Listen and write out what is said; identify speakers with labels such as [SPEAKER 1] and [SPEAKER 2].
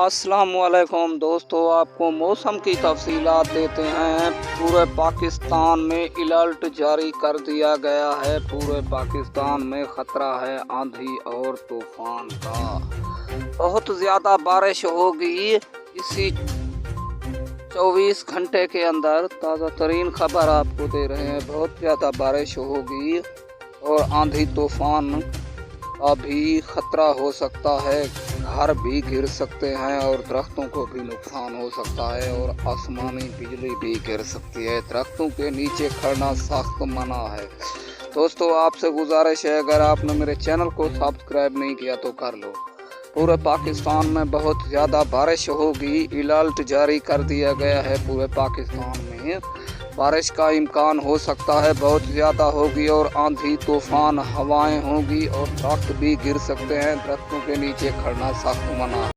[SPEAKER 1] अस्सलाम वालेकुम दोस्तों, आपको मौसम की तफसीलात देते हैं। पूरे पाकिस्तान में अलर्ट जारी कर दिया गया है। पूरे पाकिस्तान में ख़तरा है आंधी और तूफ़ान का। बहुत ज़्यादा बारिश होगी इसी 24 घंटे के अंदर। ताज़ा तरीन खबर आपको दे रहे हैं। बहुत ज़्यादा बारिश होगी और आंधी तूफ़ान का भी ख़तरा हो सकता है। घर भी गिर सकते हैं और दरख्तों को भी नुकसान हो सकता है और आसमानी बिजली भी गिर सकती है। दरख्तों के नीचे खड़ना सख्त मना है। दोस्तों, आपसे गुजारिश है, अगर आपने मेरे चैनल को सब्सक्राइब नहीं किया तो कर लो। पूरे पाकिस्तान में बहुत ज़्यादा बारिश होगी। अलर्ट जारी कर दिया गया है। पूरे पाकिस्तान में बारिश का इम्कान हो सकता है, बहुत ज़्यादा होगी और आंधी तूफ़ान हवाएं होंगी और दरख्त भी गिर सकते हैं। दरख्तों के नीचे खड़ना सख्त मना है।